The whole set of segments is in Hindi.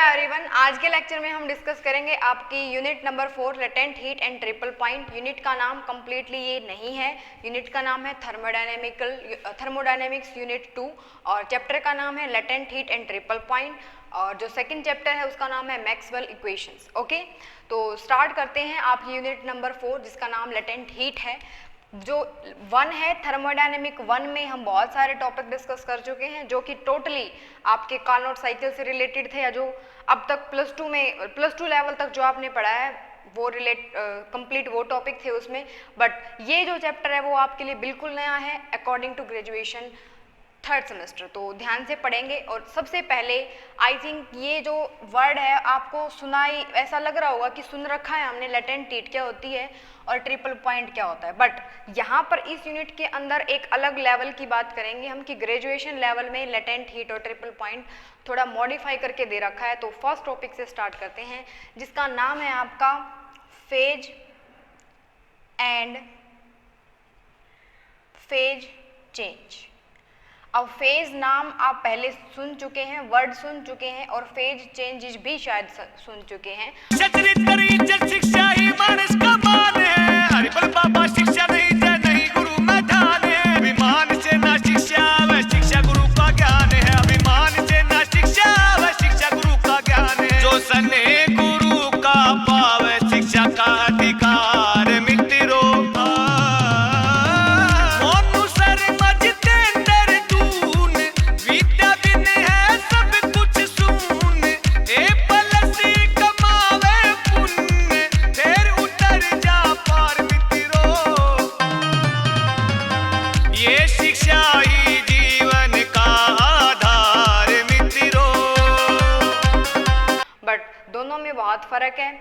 एवरीवन, आज के लेक्चर में हम डिस्कस करेंगे आपकी unit number 4 latent heat and triple point. Unit का नाम कम्प्लीटली ये नहीं है, यूनिट का नाम है थर्मोडायनेमिक्स यूनिट 2 और चैप्टर का नाम है latent heat and triple point और जो सेकंड चैप्टर है उसका नाम है मैक्सवेल इक्वेशंस। ओके, तो स्टार्ट करते हैं आपकी यूनिट नंबर 4 जिसका नाम लेटेंट हीट है। जो 1 है थर्मोडायनेमिक 1 में हम बहुत सारे टॉपिक डिस्कस कर चुके हैं जो कि टोटली आपके कार्नोट साइकिल से रिलेटेड थे या जो अब तक प्लस टू लेवल तक जो आपने पढ़ा है वो कंप्लीट वो टॉपिक थे उसमें। बट ये जो चैप्टर है वो आपके लिए बिल्कुल नया है according to graduation third semester, तो ध्यान से पढ़ेंगे। और सबसे पहले आई थिंक ये जो वर्ड है आपको सुनाई ऐसा लग रहा होगा कि सुन रखा है हमने, लेटेंट हीट क्या होती है और ट्रिपल पॉइंट क्या होता है। बट यहाँ पर इस यूनिट के अंदर एक अलग लेवल की बात करेंगे हम कि ग्रेजुएशन लेवल में लेटेंट हीट और ट्रिपल पॉइंट थोड़ा मॉडिफाई करके दे रखा है। तो फर्स्ट टॉपिक से स्टार्ट करते हैं जिसका नाम है आपका फेज एंड फेज चेंज। अब फेज नाम आप पहले सुन चुके हैं, वर्ड सुन चुके हैं और फेज चेंजेस भी शायद सुन चुके हैं। शिक्षा ही मानस का मान है, हरिबल बाबा शिक्षा नहीं गुरु में ध्यान है। अभिमान से ना शिक्षा वह शिक्षा गुरु का ज्ञान है, अभिमान से ना शिक्षा वह शिक्षा गुरु का ज्ञान है। जो सने गुरु का पावे शिक्षा का अधिकार मित्रो। बहुत फर्क है।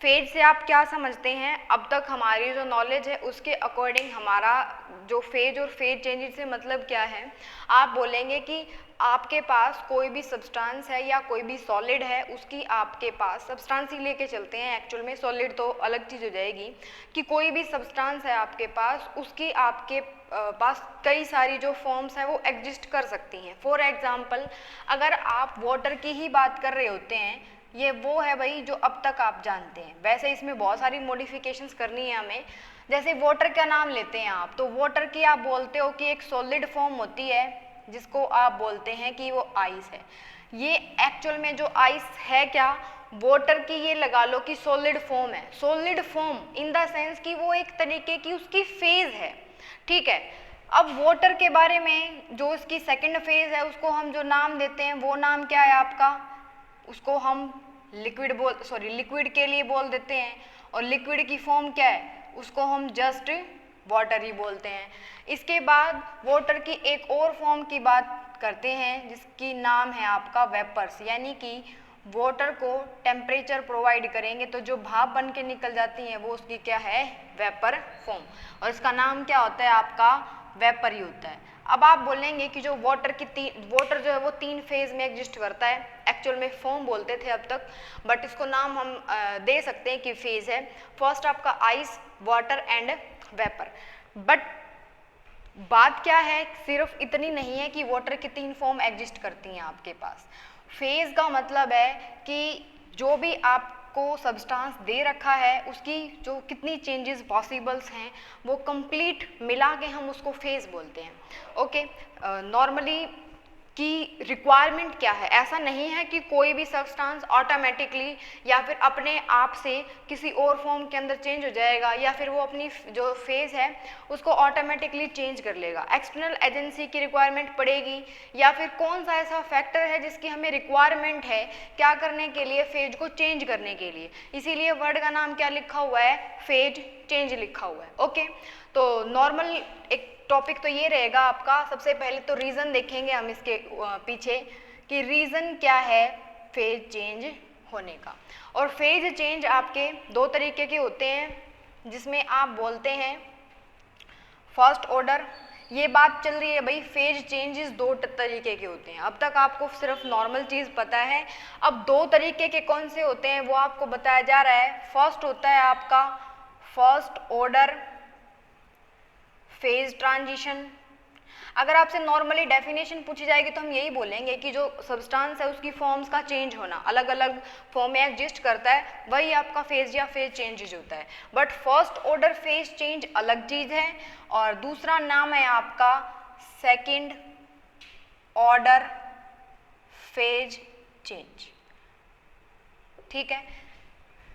फेज से आप क्या समझते हैं, अब तक हमारी जो नॉलेज है उसके अकॉर्डिंग हमारा जो फेज और फेज चेंजेस से मतलब क्या है। आप बोलेंगे कि आपके पास कोई भी सब्सटेंस है या कोई भी सॉलिड है, उसकी आपके पास सब्सटेंस ही लेके चलते हैं, एक्चुअल में सॉलिड तो अलग चीज़ हो जाएगी कि कोई भी सब्सटेंस है आपके पास, उसकी आपके पास कई सारी जो फॉर्म्स हैं वो एग्जिस्ट कर सकती हैं। फॉर एग्जाम्पल अगर आप वाटर की ही बात कर रहे होते हैं, ये वो है भाई जो अब तक आप जानते हैं। वैसे इसमें बहुत सारी मॉडिफिकेशंस करनी है हमें। जैसे वाटर का नाम लेते हैं आप, तो वाटर की आप बोलते हो कि एक सॉलिड फॉर्म होती है जिसको आप बोलते हैं कि वो आइस है। ये एक्चुअल में जो आइस है क्या, वाटर की ये लगा लो कि सॉलिड फॉर्म है। Solid form in the sense कि वो एक तरीके की उसकी फेज है, ठीक है। अब वाटर के बारे में जो इसकी सेकंड फेज है उसको हम जो नाम देते हैं वो नाम क्या है आपका, उसको हम लिक्विड के लिए बोल देते हैं। और लिक्विड की फॉर्म क्या है, उसको हम जस्ट वाटर ही बोलते हैं। इसके बाद वाटर की एक और फॉर्म की बात करते हैं जिसकी नाम है आपका वेपर्स, यानी कि वाटर को टेम्परेचर प्रोवाइड करेंगे तो जो भाप बन के निकल जाती हैं वो उसकी क्या है, वेपर फॉर्म, और इसका नाम क्या होता है आपका, वेपर ही होता है। अब आप बोलेंगे कि जो वाटर जो है वो 3 फेज में एग्जिस्ट करता है, एक्चुअल में फॉर्म बोलते थे अब तक, बट इसको नाम हम दे सकते हैं कि फेज है। फर्स्ट आपका ice, water and vapour. But बात क्या है, सिर्फ इतनी नहीं है कि वाटर की 3 फॉर्म एग्जिस्ट करती हैं आपके पास। फेज का मतलब है कि जो भी आपको सब्सटेंस दे रखा है उसकी जो कितनी चेंजेस पॉसिबल्स हैं वो कंप्लीट मिला के हम उसको फेज बोलते हैं। ओके, नॉर्मली की रिक्वायरमेंट क्या है, ऐसा नहीं है कि कोई भी सब्सटेंस ऑटोमेटिकली या फिर अपने आप से किसी और फॉर्म के अंदर चेंज हो जाएगा या फिर वो अपनी जो फेज है उसको ऑटोमेटिकली चेंज कर लेगा। एक्सटर्नल एजेंसी की रिक्वायरमेंट पड़ेगी या फिर कौन सा ऐसा फैक्टर है जिसकी हमें रिक्वायरमेंट है क्या करने के लिए, फेज को चेंज करने के लिए। इसीलिए वर्ड का नाम क्या लिखा हुआ है, फेज चेंज लिखा हुआ है। ओके, तो नॉर्मल एक टॉपिक तो ये रहेगा आपका। सबसे पहले तो रीज़न देखेंगे हम इसके पीछे कि रीज़न क्या है फेज चेंज होने का। और फेज चेंज आपके 2 तरीके के होते हैं जिसमें आप बोलते हैं फर्स्ट ऑर्डर। ये बात चल रही है भाई, फेज चेंजेस 2 तरीके के होते हैं। अब तक आपको सिर्फ नॉर्मल चीज़ पता है, अब 2 तरीके के कौन से होते हैं वो आपको बताया जा रहा है। फर्स्ट होता है आपका फर्स्ट ऑर्डर फेज ट्रांजिशन। अगर आपसे नॉर्मली डेफिनेशन पूछी जाएगी तो हम यही बोलेंगे कि जो सब्सटेंस है उसकी फॉर्म्स का चेंज होना, अलग अलग फॉर्म में एग्जिस्ट करता है, वही आपका फेज या फेज चेंजेज होता है। But first order phase change अलग चीज़ है और दूसरा नाम है आपका सेकेंड ऑर्डर फेज चेंज। ठीक है,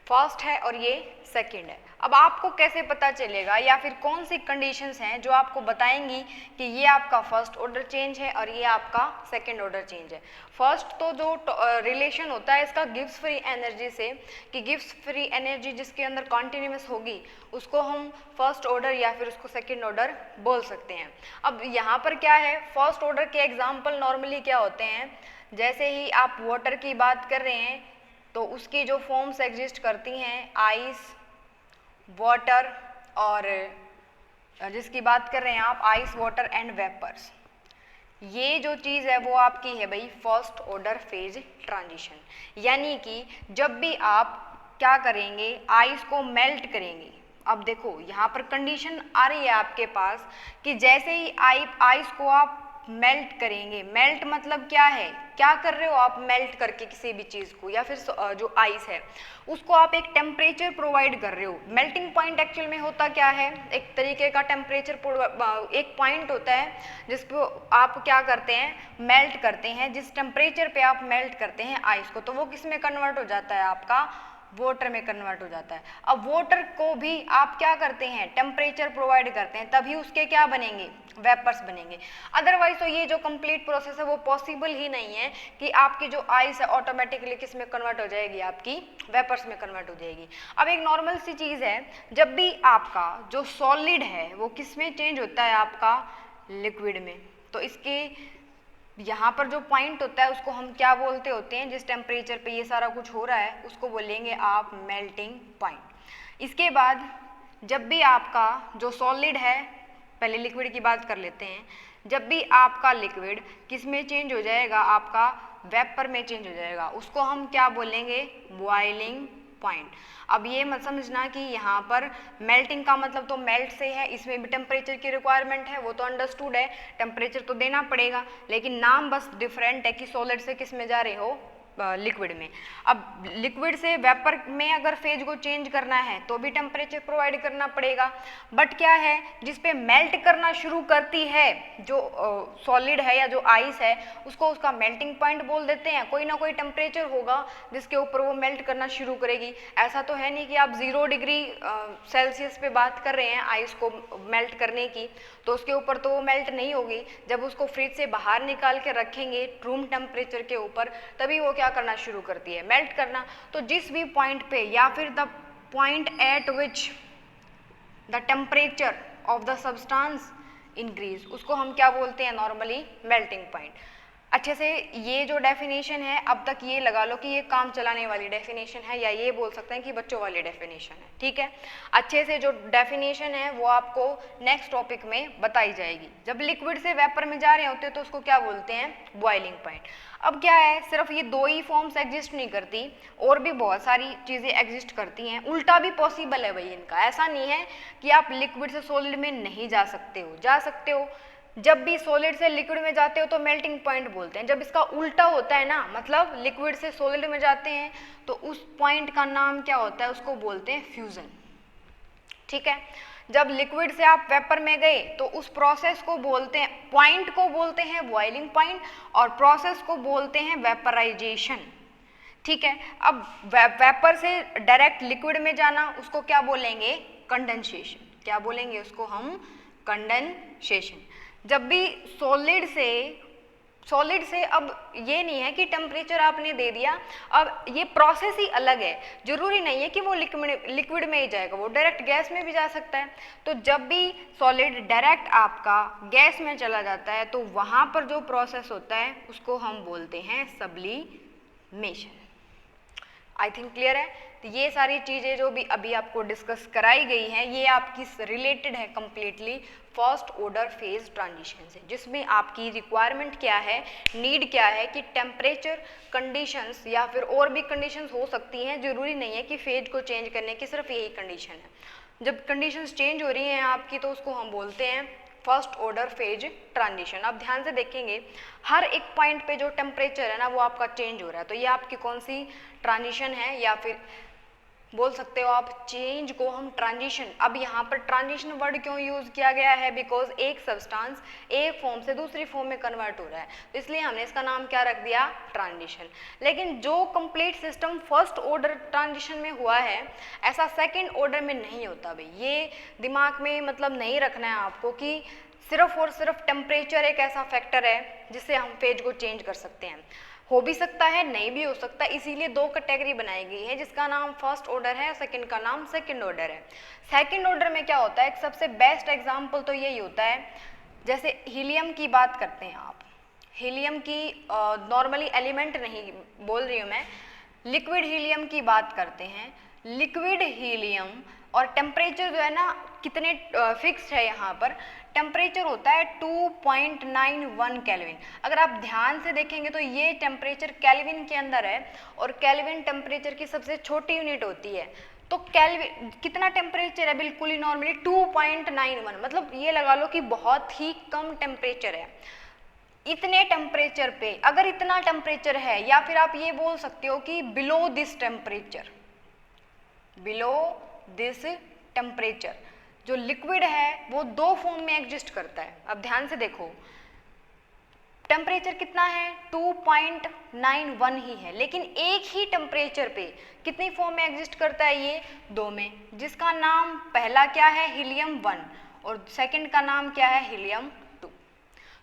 फर्स्ट है और ये सेकंड है। अब आपको कैसे पता चलेगा या फिर कौन सी कंडीशंस हैं जो आपको बताएंगी कि ये आपका फर्स्ट ऑर्डर चेंज है और ये आपका सेकंड ऑर्डर चेंज है। फर्स्ट तो जो रिलेशन होता है इसका गिब्स फ्री एनर्जी से, कि गिब्स फ्री एनर्जी जिसके अंदर कॉन्टिन्यूस होगी उसको हम फर्स्ट ऑर्डर या फिर उसको सेकंड ऑर्डर बोल सकते हैं। अब यहाँ पर क्या है, फर्स्ट ऑर्डर के एग्जाम्पल नॉर्मली क्या होते हैं, जैसे ही आप वाटर की बात कर रहे हैं तो उसकी जो फॉर्म्स एग्जिस्ट करती हैं आइस, वाटर, और जिसकी बात कर रहे हैं आप आइस, वाटर एंड वेपर्स, ये जो चीज़ है वो आपकी है भाई फर्स्ट ऑर्डर फेज ट्रांजिशन। यानी कि जब भी आप क्या करेंगे, आइस को मेल्ट करेंगे। अब देखो यहाँ पर कंडीशन आ रही है आपके पास कि जैसे ही आइस को आप मेल्ट करेंगे, मेल्ट मतलब क्या है, क्या कर रहे हो आप मेल्ट करके किसी भी चीज़ को या फिर जो आइस है उसको आप एक टेम्परेचर प्रोवाइड कर रहे हो। मेल्टिंग पॉइंट एक्चुअल में होता क्या है, एक तरीके का टेम्परेचर, एक पॉइंट होता है जिसको आप क्या करते हैं, मेल्ट करते हैं। जिस टेम्परेचर पे आप मेल्ट करते हैं आइस को तो वो किस में कन्वर्ट हो जाता है, आपका वाटर में कन्वर्ट हो जाता है। अब वाटर को भी आप क्या करते हैं, टेम्परेचर प्रोवाइड करते हैं, तभी उसके क्या बनेंगे, वेपर्स बनेंगे। अदरवाइज तो ये जो कंप्लीट प्रोसेस है वो पॉसिबल ही नहीं है कि आपकी जो आइस है ऑटोमेटिकली किस में कन्वर्ट हो जाएगी, आपकी वेपर्स में कन्वर्ट हो जाएगी। अब एक नॉर्मल सी चीज़ है, जब भी आपका जो सॉलिड है वो किस में चेंज होता है, आपका लिक्विड में, तो इसके यहाँ पर जो पॉइंट होता है उसको हम क्या बोलते होते हैं, जिस टेम्परेचर पे ये सारा कुछ हो रहा है उसको बोलेंगे आप मेल्टिंग पॉइंट। इसके बाद जब भी आपका जो सॉलिड है, पहले लिक्विड की बात कर लेते हैं, जब भी आपका लिक्विड किस में चेंज हो जाएगा, आपका वेपर में चेंज हो जाएगा, उसको हम क्या बोलेंगे, बॉइलिंग पॉइंट। अब ये मत समझना कि यहाँ पर मेल्टिंग का मतलब तो मेल्ट से है, इसमें भी टेम्परेचर की रिक्वायरमेंट है, वो तो अंडरस्टूड है, टेम्परेचर तो देना पड़ेगा, लेकिन नाम बस डिफरेंट है कि सॉलिड से किस में जा रहे हो, लिक्विड में। अब लिक्विड से वेपर में अगर फेज को चेंज करना है तो भी टेम्परेचर प्रोवाइड करना पड़ेगा। बट क्या है, जिस पे मेल्ट करना शुरू करती है जो सॉलिड है या जो आइस है उसको उसका मेल्टिंग पॉइंट बोल देते हैं। कोई ना कोई टेम्परेचर होगा जिसके ऊपर वो मेल्ट करना शुरू करेगी। ऐसा तो है नहीं कि आप 0 डिग्री सेल्सियस पे बात कर रहे हैं आइस को मेल्ट करने की, तो उसके ऊपर तो वो मेल्ट नहीं होगी। जब उसको फ्रिज से बाहर निकाल के रखेंगे रूम टेम्परेचर के ऊपर, तभी वो क्या करना शुरू करती है, मेल्ट करना। तो जिस भी पॉइंट पे या फिर the point eight which the temperature of the substance increase, उसको हम क्या बोलते हैं, नॉर्मली मेल्टिंग पॉइंट। अच्छे से ये जो डेफिनेशन है अब तक ये लगा लो कि ये काम चलाने वाली डेफिनेशन है, या ये बोल सकते हैं कि बच्चों वाली डेफिनेशन है। ठीक है, अच्छे से जो डेफिनेशन है वो आपको नेक्स्ट टॉपिक में बताई जाएगी। जब लिक्विड से वेपर में जा रहे होते हैं तो उसको क्या बोलते हैं, बॉइलिंग पॉइंट। अब क्या है, सिर्फ ये 2 ही फॉर्म्स एग्जिस्ट नहीं करती, और भी बहुत सारी चीज़ें एग्जिस्ट करती हैं। उल्टा भी पॉसिबल है भाई इनका, ऐसा नहीं है कि आप लिक्विड से सॉलिड में नहीं जा सकते हो, जा सकते हो। जब भी सॉलिड से लिक्विड में जाते हो तो मेल्टिंग पॉइंट बोलते हैं। जब इसका उल्टा होता है ना, मतलब लिक्विड से सॉलिड में जाते हैं, तो उस पॉइंट का नाम क्या होता है, उसको बोलते हैं फ्यूजन। ठीक है, जब लिक्विड से आप वेपर में गए तो उस प्रोसेस को बोलते हैं, पॉइंट को बोलते हैं बॉइलिंग पॉइंट, और प्रोसेस को बोलते हैं वेपराइजेशन। ठीक है, अब वेपर से डायरेक्ट लिक्विड में जाना उसको क्या बोलेंगे, कंडेंसेशन। क्या बोलेंगे उसको हम, कंडेंसेशन। जब भी सॉलिड से अब ये नहीं है कि टेम्परेचर आपने दे दिया, अब ये प्रोसेस ही अलग है। जरूरी नहीं है कि वो लिक्विड में ही जाएगा, वो डायरेक्ट गैस में भी जा सकता है। तो जब भी सॉलिड डायरेक्ट आपका गैस में चला जाता है तो वहाँ पर जो प्रोसेस होता है उसको हम बोलते हैं सब्लिमेशन। आई थिंक क्लियर है। तो ये सारी चीज़ें जो भी अभी आपको डिस्कस कराई गई हैं ये आपकी रिलेटेड है completely first order phase transition से, जिसमें आपकी रिक्वायरमेंट क्या है, नीड क्या है कि टेम्परेचर कंडीशंस या फिर और भी कंडीशंस हो सकती हैं। जरूरी नहीं है कि फेज को चेंज करने की सिर्फ यही कंडीशन है। जब कंडीशंस चेंज हो रही हैं आपकी तो उसको हम बोलते हैं फर्स्ट ऑर्डर फेज ट्रांजिशन। अब ध्यान से देखेंगे हर एक पॉइंट पे जो टेम्परेचर है ना वो आपका चेंज हो रहा है, तो ये आपकी कौन सी ट्रांजिशन है, या फिर बोल सकते हो आप चेंज को हम ट्रांजिशन। अब यहाँ पर ट्रांजिशन वर्ड क्यों यूज किया गया है, बिकॉज एक सब्सटेंस एक फॉर्म से दूसरी फॉर्म में कन्वर्ट हो रहा है, तो इसलिए हमने इसका नाम क्या रख दिया, ट्रांजिशन। लेकिन जो complete system first order transition में हुआ है ऐसा सेकेंड ऑर्डर में नहीं होता भाई, ये दिमाग में मतलब नहीं रखना है आपको कि सिर्फ और सिर्फ टेम्परेचर एक ऐसा फैक्टर है जिससे हम फेज को चेंज कर सकते हैं। हो भी सकता है, नहीं भी हो सकता, इसीलिए दो कैटेगरी बनाई गई है जिसका नाम फर्स्ट ऑर्डर है, सेकंड का नाम सेकंड ऑर्डर है। सेकंड ऑर्डर में क्या होता है, एक सबसे बेस्ट एग्जांपल तो यही होता है, जैसे हीलियम की बात करते हैं आप, हीलियम की नॉर्मली एलिमेंट नहीं बोल रही हूँ मैं, लिक्विड हीलियम की बात करते हैं। लिक्विड हीलियम और टेम्परेचर जो है ना कितने फिक्स्ड है, यहाँ पर टेम्परेचर होता है 2.91 केल्विन। अगर आप ध्यान से देखेंगे तो ये टेम्परेचर केल्विन के अंदर है और केल्विन टेम्परेचर की सबसे छोटी यूनिट होती है। तो केल्विन कितना टेम्परेचर है, बिल्कुल ही नॉर्मली 2.91, मतलब ये लगा लो कि बहुत ही कम टेम्परेचर है। इतने टेम्परेचर पे अगर इतना टेम्परेचर है, या फिर आप ये बोल सकते हो कि below this temperature, below this temperature, जो लिक्विड है वो दो फॉर्म में एग्जिस्ट करता है। अब ध्यान से देखो टेम्परेचर कितना है, 2.91 ही है, लेकिन एक ही टेम्परेचर पे कितनी फॉर्म में एग्जिस्ट करता है, ये दो में, जिसका नाम पहला क्या है, हीलियम 1, और सेकंड का नाम क्या है, हीलियम 2।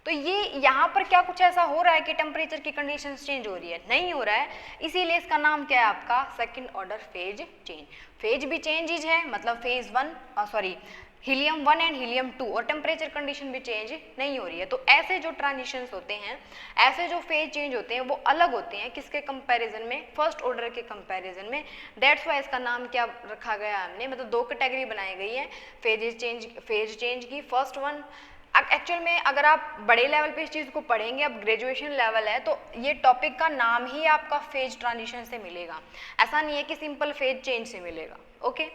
तो ये यहाँ पर क्या कुछ ऐसा हो रहा है कि टेम्परेचर की कंडीशन चेंज हो रही है, नहीं हो रहा है, इसीलिए इसका नाम क्या है आपका second order phase change. Phase भी चेंज है, मतलब फेज 1 हीलियम 1 एंड हीलियम 2, और टेम्परेचर कंडीशन भी चेंज नहीं हो रही है। तो ऐसे जो ट्रांजिशंस होते हैं, ऐसे जो फेज चेंज होते हैं वो अलग होते हैं किसके कंपैरिजन में, फर्स्ट ऑर्डर के कंपैरिजन में। दैट्स वाई इसका नाम क्या रखा गया हमने, मतलब दो कैटेगरी बनाई गई है फेज चेंज की। फर्स्ट वन एक्चुअल में अगर आप बड़े लेवल पे इस चीज़ को पढ़ेंगे, अब ग्रेजुएशन लेवल है तो ये टॉपिक का नाम ही आपका फेज ट्रांजिशन से मिलेगा, ऐसा नहीं है कि सिंपल फेज चेंज से मिलेगा। ओके,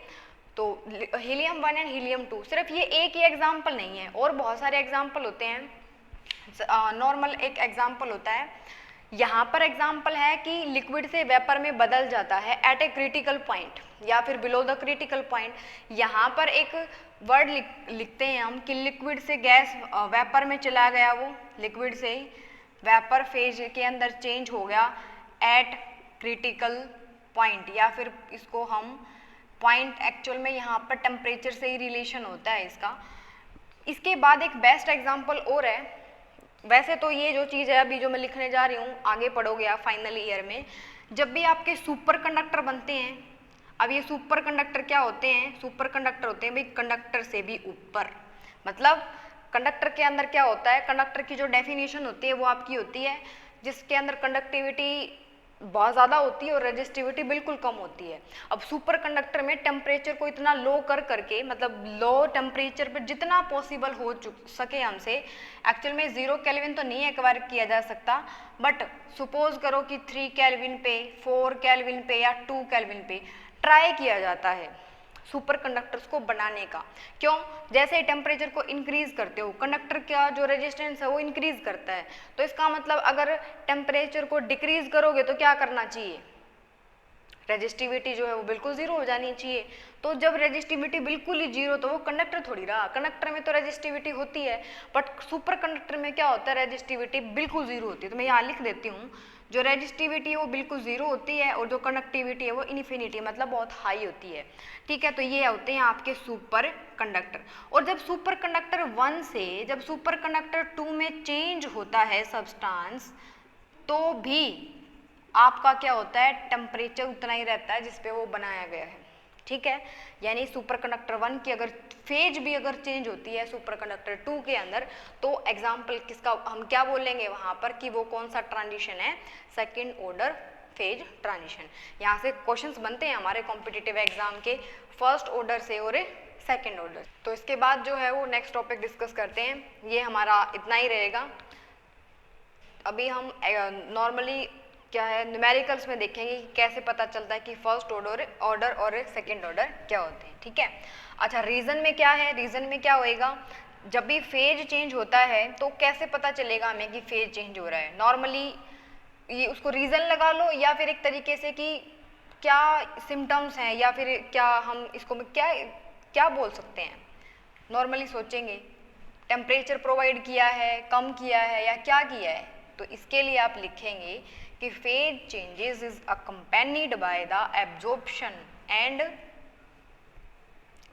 तो हीलियम 1 एंड हीलियम 2 सिर्फ ये एक ही एग्जाम्पल नहीं है, और बहुत सारे एग्जाम्पल होते हैं। नॉर्मल एक एग्जाम्पल होता है, यहाँ पर एग्जाम्पल है कि लिक्विड से वेपर में बदल जाता है एट ए क्रिटिकल पॉइंट या फिर बिलो द क्रिटिकल पॉइंट। यहाँ पर एक वर्ड लिखते हैं हम कि लिक्विड से गैस वेपर में चला गया, वो लिक्विड से वेपर फेज के अंदर चेंज हो गया एट क्रिटिकल पॉइंट, या फिर इसको हम पॉइंट एक्चुअल में यहाँ पर टेम्परेचर से ही रिलेशन होता है इसका। इसके बाद एक बेस्ट एग्जाम्पल और है, वैसे तो ये जो चीज़ है अभी जो मैं लिखने जा रही हूँ आगे पढ़ोगे आप फाइनल ईयर में, जब भी आपके सुपर कंडक्टर बनते हैं। अब ये सुपर कंडक्टर क्या होते हैं, सुपर कंडक्टर होते हैं भाई कंडक्टर से भी ऊपर, मतलब कंडक्टर के अंदर क्या होता है, कंडक्टर की जो डेफिनेशन होती है वो आपकी होती है जिसके अंदर कंडक्टिविटी बहुत ज़्यादा होती है और रेजिस्टिविटी बिल्कुल कम होती है। अब सुपर कंडक्टर में टेम्परेचर को इतना लो करके, मतलब लो टेम्परेचर पर जितना पॉसिबल हो सके हमसे, एक्चुअल में 0 केल्विन तो नहीं एक्वायर किया जा सकता, बट सपोज करो कि 3 केल्विन पे, 4 केल्विन पे या 2 केल्विन पे ट्राई किया जाता है सुपर कंडक्टर्स को बनाने का। क्यों, जैसे ही टेम्परेचर को इंक्रीज करते हो कंडक्टर का जो रेजिस्टेंस है वो इंक्रीज करता है, तो इसका मतलब अगर टेम्परेचर को डिक्रीज करोगे तो क्या करना चाहिए, रेजिस्टिविटी जो है वो बिल्कुल जीरो हो जानी चाहिए। तो जब रेजिस्टिविटी बिल्कुल ही जीरो तो वो कंडक्टर थोड़ी रहा, कंडक्टर में तो रेजिस्टिविटी होती है, बट सुपर कंडक्टर में क्या होता है, रेजिस्टिविटी बिल्कुल जीरो होती है। तो मैं यहाँ लिख देती हूँ, जो रेजिस्टिविटी है वो बिल्कुल जीरो होती है और जो कंडक्टिविटी है वो इन्फिनिटी मतलब बहुत हाई होती है। ठीक है, तो ये होते हैं आपके सुपर कंडक्टर। और जब सुपर कंडक्टर 1 से जब सुपर कंडक्टर 2 में चेंज होता है सब्सटेंस, तो भी आपका क्या होता है, टेम्परेचर उतना ही रहता है जिस पे वो बनाया गया है। ठीक है, यानी सुपर कंडक्टर 1 की अगर फेज भी अगर चेंज होती है सुपर कंडक्टर 2 के अंदर, तो एग्जाम्पल किसका हम क्या बोलेंगे वहाँ पर कि वो कौन सा ट्रांजिशन है, सेकेंड ऑर्डर फेज ट्रांजिशन। यहाँ से क्वेश्चंस बनते हैं हमारे कॉम्पिटिटिव एग्जाम के फर्स्ट ऑर्डर से और सेकेंड ऑर्डर। तो इसके बाद जो है वो नेक्स्ट टॉपिक डिस्कस करते हैं, ये हमारा इतना ही रहेगा। अभी हम नॉर्मली क्या है न्यूमेरिकल्स में देखेंगे कि कैसे पता चलता है कि फर्स्ट ऑर्डर और सेकंड ऑर्डर क्या होते हैं। ठीक है, अच्छा रीजन में क्या है, रीजन में क्या होएगा जब भी फेज चेंज होता है तो कैसे पता चलेगा हमें कि फेज चेंज हो रहा है? नॉर्मली ये उसको रीज़न लगा लो या फिर एक तरीके से कि क्या सिम्टम्स हैं या फिर क्या हम इसको क्या क्या बोल सकते हैं? नॉर्मली सोचेंगे टेम्परेचर प्रोवाइड किया है, कम किया है या क्या किया है? तो इसके लिए आप लिखेंगे कि phase changes is accompanied by the absorption and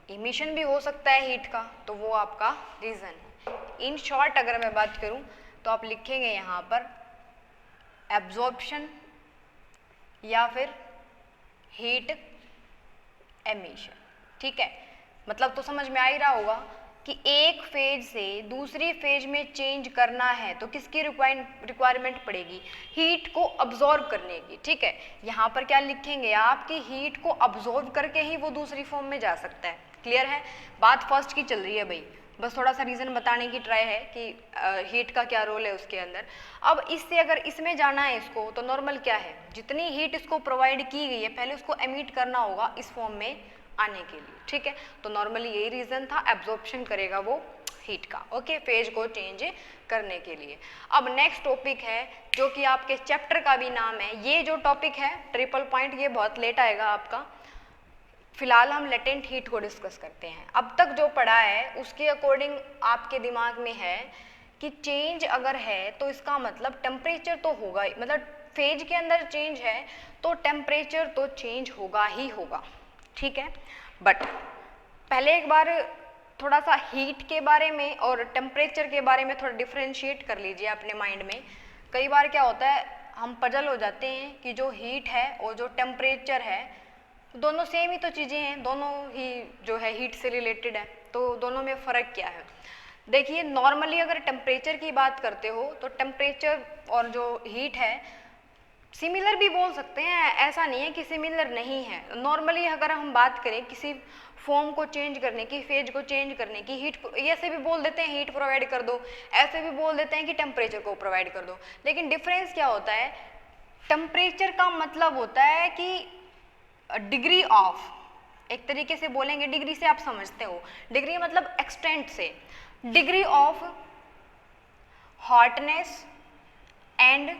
emission भी हो सकता है हीट का, तो वो आपका रीज़न है। इन शॉर्ट अगर मैं बात करूं तो आप लिखेंगे यहाँ पर एब्जॉर्प्शन या फिर हीट एमिशन। ठीक है, मतलब तो समझ में आ ही रहा होगा कि एक फेज से दूसरी फेज में चेंज करना है तो किसकी रिक्वायरमेंट पड़ेगी? हीट को अब्जॉर्ब करने की। ठीक है, यहाँ पर क्या लिखेंगे आप कि हीट को अब्जॉर्ब करके ही वो दूसरी फॉर्म में जा सकता है। क्लियर है? बात फर्स्ट की चल रही है भाई, बस थोड़ा सा रीज़न बताने की ट्राई है कि हीट का क्या रोल है उसके अंदर। अब इससे अगर इसमें जाना है इसको तो नॉर्मल क्या है, जितनी हीट इसको प्रोवाइड की गई है पहले उसको एमिट करना होगा इस फॉर्म में आने के लिए। ठीक है, तो नॉर्मली यही रीज़न था, एब्जॉर्प्शन करेगा वो हीट का। ओके, फेज को चेंज करने के लिए। अब नेक्स्ट टॉपिक है जो कि आपके चैप्टर का भी नाम है। ये जो टॉपिक है ट्रिपल पॉइंट, ये बहुत लेट आएगा आपका। फिलहाल हम लेटेंट हीट को डिस्कस करते हैं। अब तक जो पढ़ा है उसके अकॉर्डिंग आपके दिमाग में है कि चेंज अगर है तो इसका मतलब टेम्परेचर तो होगा ही, मतलब फेज के अंदर चेंज है तो टेम्परेचर तो चेंज होगा ही होगा। ठीक है, बट पहले एक बार थोड़ा सा हीट के बारे में और टेम्परेचर के बारे में थोड़ा डिफ्रेंशिएट कर लीजिए अपने माइंड में। कई बार क्या होता है हम पजल हो जाते हैं कि जो हीट है और जो टेम्परेचर है दोनों सेम ही तो चीज़ें हैं, दोनों ही जो है हीट से रिलेटेड है, तो दोनों में फ़र्क क्या है? देखिए नॉर्मली अगर टेम्परेचर की बात करते हो तो टेम्परेचर और जो हीट है सिमिलर भी बोल सकते हैं, ऐसा नहीं है कि सिमिलर नहीं है। नॉर्मली अगर हम बात करें किसी फॉर्म को चेंज करने की, फेज को चेंज करने की, हीट ऐसे भी बोल देते हैं हीट प्रोवाइड कर दो, ऐसे भी बोल देते हैं कि टेम्परेचर को प्रोवाइड कर दो। लेकिन डिफरेंस क्या होता है? टेम्परेचर का मतलब होता है कि डिग्री ऑफ, एक तरीके से बोलेंगे डिग्री से आप समझते हो, डिग्री मतलब एक्सटेंट से, degree of hotness and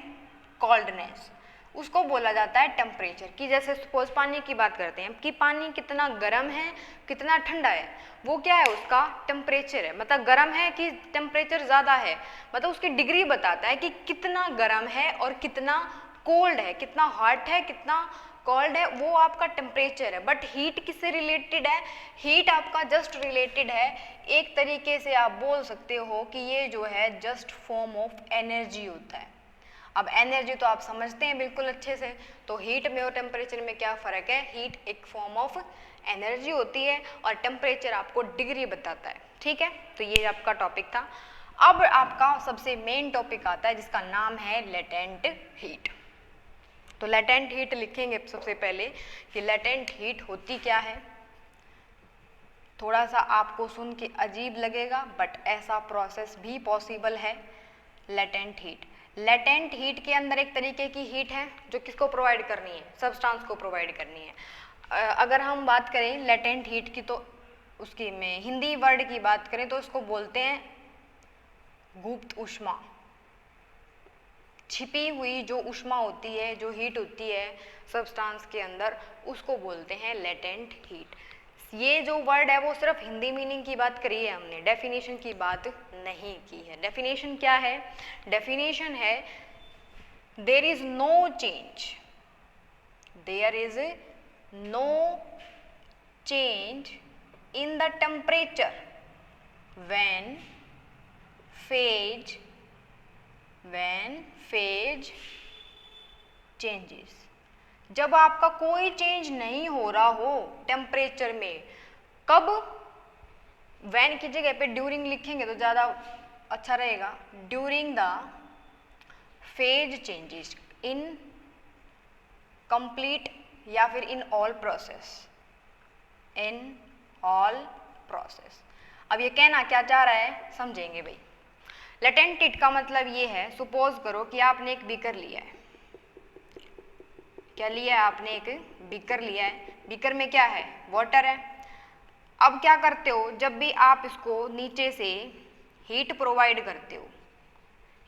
coldness, उसको बोला जाता है टेम्परेचर। कि जैसे सपोज पानी की बात करते हैं कि पानी कितना गर्म है कितना ठंडा है, वो क्या है उसका टेम्परेचर है। मतलब गर्म है कि टेम्परेचर ज़्यादा है, मतलब उसकी डिग्री बताता है कि कितना गर्म है और कितना कोल्ड है, कितना हॉट है कितना कोल्ड है, वो आपका टेम्परेचर है। बट हीट किससे रिलेटेड है? हीट आपका जस्ट रिलेटेड है, एक तरीके से आप बोल सकते हो कि ये जो है जस्ट फॉर्म ऑफ एनर्जी होता है। अब एनर्जी तो आप समझते हैं बिल्कुल अच्छे से, तो हीट में और टेम्परेचर में क्या फ़र्क है? हीट एक फॉर्म ऑफ एनर्जी होती है और टेम्परेचर आपको डिग्री बताता है। ठीक है, तो ये आपका टॉपिक था। अब आपका सबसे मेन टॉपिक आता है जिसका नाम है लेटेंट हीट। तो लेटेंट हीट लिखेंगे सबसे पहले कि लेटेंट हीट होती क्या है। थोड़ा सा आपको सुन के अजीब लगेगा बट ऐसा प्रोसेस भी पॉसिबल है। लेटेंट हीट के अंदर एक तरीके की हीट है जो किसको प्रोवाइड करनी है? सब्सटेंस को प्रोवाइड करनी है। अगर हम बात करें लेटेंट हीट की तो उसकी में हिंदी वर्ड की बात करें तो उसको बोलते हैं गुप्त ऊष्मा। छिपी हुई जो ऊष्मा होती है, जो हीट होती है सब्सटेंस के अंदर, उसको बोलते हैं लेटेंट हीट। ये जो वर्ड है वो सिर्फ हिंदी मीनिंग की बात करी है हमने, डेफिनेशन की बात नहीं की है। डेफिनेशन क्या है? डेफिनेशन है there is no change, there is no change in the temperature when phase changes। जब आपका कोई चेंज नहीं हो रहा हो टेम्परेचर में, कब? when की जगह पे ड्यूरिंग लिखेंगे तो ज़्यादा अच्छा रहेगा। During the phase changes in complete या फिर in all process, in all process. अब ये कहना क्या चाह रहा है समझेंगे भाई। लेटेंट हीट का मतलब ये है, सपोज करो कि आपने एक बीकर लिया है। क्या लिया है आपने? एक बीकर लिया है। बीकर में क्या है? वाटर है। अब क्या करते हो, जब भी आप इसको नीचे से हीट प्रोवाइड करते हो,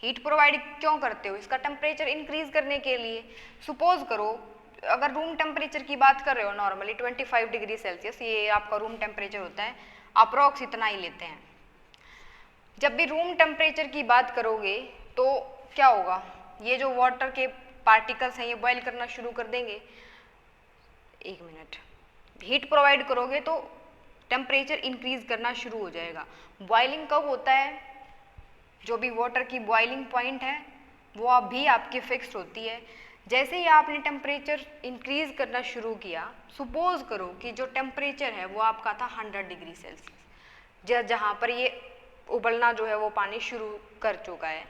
हीट प्रोवाइड क्यों करते हो, इसका टेम्परेचर इंक्रीज करने के लिए। सपोज करो अगर रूम टेम्परेचर की बात कर रहे हो, नॉर्मली 25 डिग्री सेल्सियस ये आपका रूम टेम्परेचर होता है, अप्रॉक्स इतना ही लेते हैं। जब भी रूम टेम्परेचर की बात करोगे तो क्या होगा, ये जो वाटर के पार्टिकल्स हैं ये बॉयल करना शुरू कर देंगे। एक मिनट, हीट प्रोवाइड करोगे तो टेम्परेचर इंक्रीज करना शुरू हो जाएगा। बॉइलिंग कब होता है, जो भी वाटर की बॉइलिंग पॉइंट है वो भी आपकी फिक्स्ड होती है। जैसे ही आपने टेम्परेचर इंक्रीज करना शुरू किया, सपोज करो कि जो टेम्परेचर है वो आपका था 100 डिग्री सेल्सियस, जहाँ पर ये उबलना जो है वो पानी शुरू कर चुका है।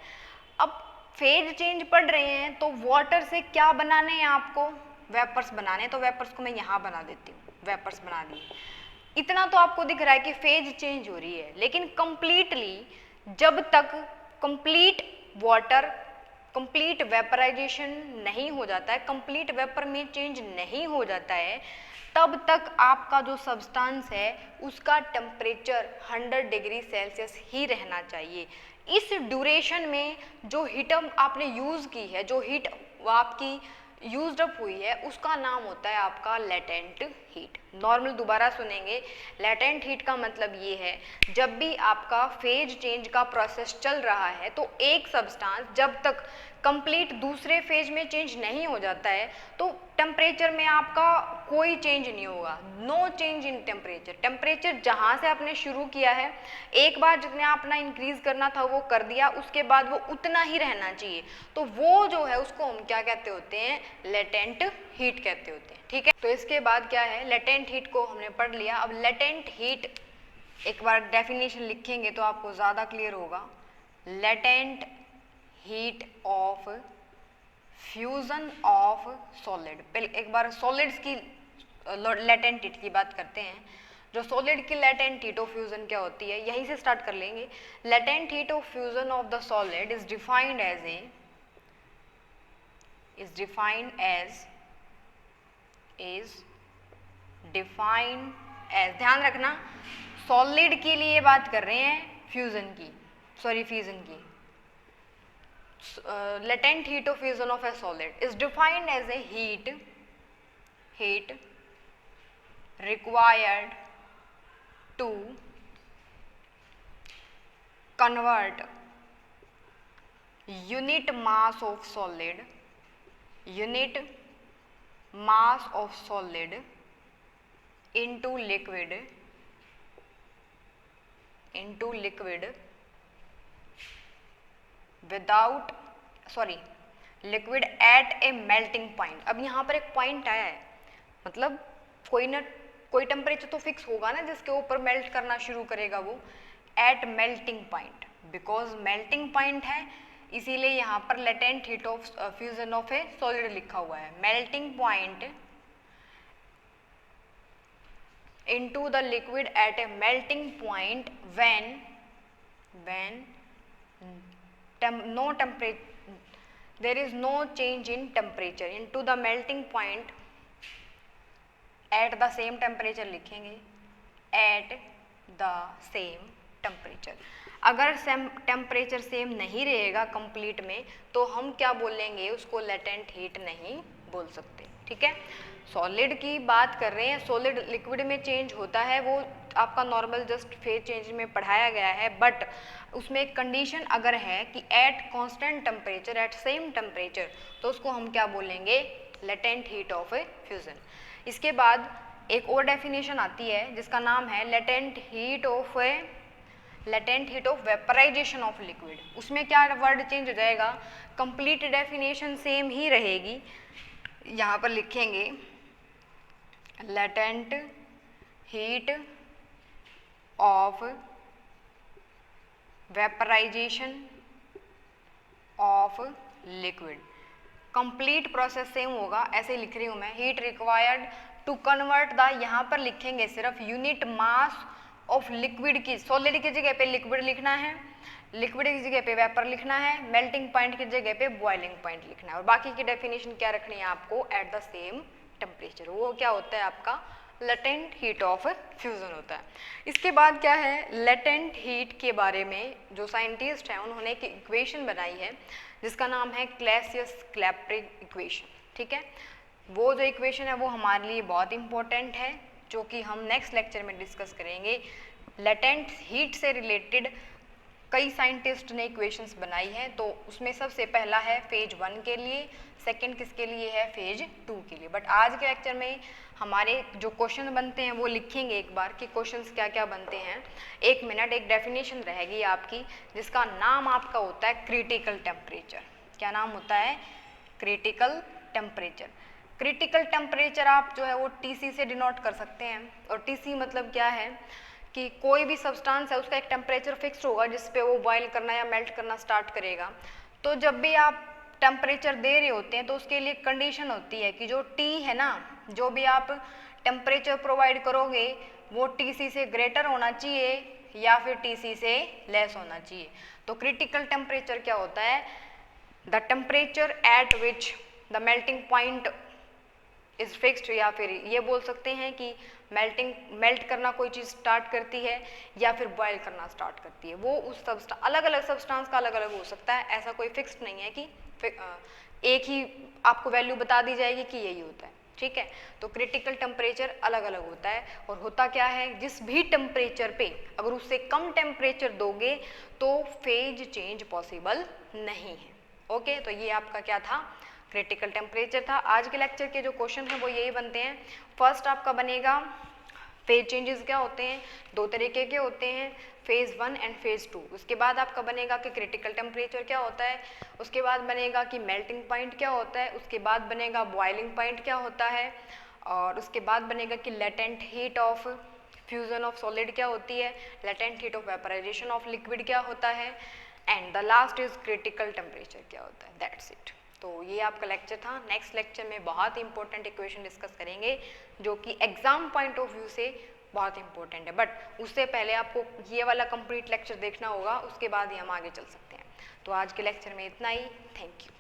अब फेज चेंज पड़ रहे हैं तो वाटर से क्या बनाने हैं आपको, वेपर्स बनाने, तो वेपर्स को मैं यहाँ बना देती हूँ, वेपर्स बना दिए। इतना तो आपको दिख रहा है कि फेज चेंज हो रही है, लेकिन कंप्लीटली जब तक कंप्लीट वाटर कंप्लीट वेपराइजेशन नहीं हो जाता है, कंप्लीट वेपर में चेंज नहीं हो जाता है, तब तक आपका जो सब्सटेंस है उसका टेम्परेचर 100 डिग्री सेल्सियस ही रहना चाहिए। इस ड्यूरेशन में जो हीट आपने यूज़ की है, जो हीट आपकी यूज्ड अप हुई है, उसका नाम होता है आपका लेटेंट हीट। नॉर्मल दोबारा सुनेंगे, लेटेंट हीट का मतलब ये है जब भी आपका फेज चेंज का प्रोसेस चल रहा है तो एक सब्सटेंस जब तक कंप्लीट दूसरे फेज में चेंज नहीं हो जाता है तो टेम्परेचर में आपका कोई चेंज नहीं होगा, no change in temperature. Temperature जहाँ से आपने शुरू किया है, एक बार जितने आपने इंक्रीज करना था वो कर दिया, उसके बाद वो उतना ही रहना चाहिए, तो वो जो है उसको हम क्या कहते होते हैं, लेटेंट हीट कहते होते हैं। ठीक है, तो इसके बाद क्या है, लेटेंट हीट को हमने पढ़ लिया। अब लेटेंट हीट एक बार डेफिनेशन लिखेंगे तो आपको ज़्यादा क्लियर होगा। Latent heat of fusion of solid. पहले एक बार सॉलिड्स की लेटेंट हीट की बात करते हैं। जो सॉलिड की लेटेंट हीट ऑफ फ्यूजन क्या होती है, यहीं से स्टार्ट कर लेंगे। Latent heat of fusion of the solid is defined as ध्यान रखना, सॉलिड के लिए बात कर रहे हैं, फ्यूजन की latent heat of fusion of a solid is defined as a heat required to convert unit mass of solid into liquid liquid at A melting point. अब यहाँ पर एक पॉइंट आया है, मतलब कोई टेम्परेचर तो फिक्स होगा ना जिसके ऊपर मेल्ट करना शुरू करेगा वो, at melting point. Because melting point है इसीलिए यहाँ पर latent heat of fusion of a solid लिखा हुआ है। Melting point into the liquid at a melting point when there is no change in temperature into the melting point at the same temperature लिखेंगे, at the same temperature। अगर टेम्परेचर सेम नहीं रहेगा कंप्लीट में तो हम क्या बोलेंगे, उसको लेटेंट हीट नहीं बोल सकते। ठीक है, सॉलिड की बात कर रहे हैं, सॉलिड लिक्विड में चेंज होता है, वो आपका नॉर्मल जस्ट फेज चेंज में पढ़ाया गया है, बट उसमें एक कंडीशन अगर है कि at constant temperature, at same temperature, तो उसको हम क्या बोलेंगे, latent heat of a fusion. इसके बाद एक और डेफिनेशन आती है जिसका नाम है latent heat of vaporisation of liquid. उसमें क्या वर्ड चेंज हो जाएगा, कंप्लीट डेफिनेशन सेम ही रहेगी, यहाँ पर लिखेंगे latent heat of vaporisation of liquid. Complete process same होगा, ऐसे लिख रही हूँ मैं, heat required to convert the, यहाँ पर लिखेंगे सिर्फ यूनिट मास ऑफ लिक्विड की, सॉलिड की जगह पे लिक्विड लिखना है, लिक्विड की जगह पे वेपर लिखना है, मेल्टिंग पॉइंट की जगह पे बॉइलिंग पॉइंट लिखना है, और बाकी की डेफिनेशन क्या रखनी है आपको, एट द सेम टेम्परेचर। वो क्या होता है आपका लेटेंट हीट ऑफ फ्यूज़न होता है। इसके बाद क्या है, लेटेंट हीट के बारे में जो साइंटिस्ट हैं उन्होंने एक इक्वेशन बनाई है जिसका नाम है क्लैसियस-क्लैपेरॉन इक्वेशन, ठीक है। वो जो इक्वेशन है वो हमारे लिए बहुत इंपॉर्टेंट है, जो कि हम नेक्स्ट लेक्चर में डिस्कस करेंगे। लेटेंट हीट से रिलेटेड कई साइंटिस्ट ने इक्वेशंस बनाई है, तो उसमें सबसे पहला है फेज 1 के लिए, सेकंड किसके लिए है, फेज 2 के लिए। बट आज के लेक्चर में हमारे जो क्वेश्चन बनते हैं वो लिखेंगे एक बार कि क्वेश्चंस क्या क्या बनते हैं। 1 मिनट एक डेफिनेशन रहेगी आपकी जिसका नाम आपका होता है क्रिटिकल टेम्परेचर। क्या नाम होता है, क्रिटिकल टेम्परेचर। क्रिटिकल टेम्परेचर आप जो है वो TC से डिनोट कर सकते हैं, और TC मतलब क्या है कि कोई भी सब्सटेंस है उसका एक टेम्परेचर फिक्स्ड होगा जिस पे वो बॉयल करना या मेल्ट करना स्टार्ट करेगा। तो जब भी आप टेम्परेचर दे रहे होते हैं तो उसके लिए कंडीशन होती है कि जो T है ना, जो भी आप टेम्परेचर प्रोवाइड करोगे वो TC से ग्रेटर होना चाहिए या फिर TC से लेस होना चाहिए। तो क्रिटिकल टेम्परेचर क्या होता है, the temperature at which the melting point is fixed, या फिर ये बोल सकते हैं कि मेल्ट करना कोई चीज़ स्टार्ट करती है या फिर बॉयल करना स्टार्ट करती है। वो उस अलग अलग सब्सटेंस का अलग अलग हो सकता है, ऐसा कोई फिक्स्ड नहीं है कि एक ही आपको वैल्यू बता दी जाएगी कि यही होता है, ठीक है। तो क्रिटिकल टेम्परेचर अलग अलग होता है, और होता क्या है, जिस भी टेम्परेचर पे अगर उससे कम टेम्परेचर दोगे तो फेज चेंज पॉसिबल नहीं है। ओके, तो ये आपका क्या था, क्रिटिकल टेम्परेचर था। आज के लेक्चर के जो क्वेश्चन हैं वो यही बनते हैं। फर्स्ट आपका बनेगा फेज चेंजेस क्या होते हैं, 2 तरीके के होते हैं, फेज 1 एंड फेज 2। उसके बाद आपका बनेगा कि क्रिटिकल टेम्परेचर क्या होता है, उसके बाद बनेगा कि मेल्टिंग पॉइंट क्या होता है, उसके बाद बनेगा बॉइलिंग पॉइंट क्या होता है, और उसके बाद बनेगा कि latent heat of fusion of solid क्या होती है, latent heat of vaporisation of liquid क्या होता है, and the last is critical temperature क्या होता है। That's it. तो ये आपका लेक्चर था। नेक्स्ट लेक्चर में बहुत इंपॉर्टेंट इक्वेशन डिस्कस करेंगे जो कि एग्जाम पॉइंट ऑफ व्यू से बहुत इंपॉर्टेंट है, बट उससे पहले आपको ये वाला कंप्लीट लेक्चर देखना होगा, उसके बाद ही हम आगे चल सकते हैं। तो आज के लेक्चर में इतना ही। Thank you.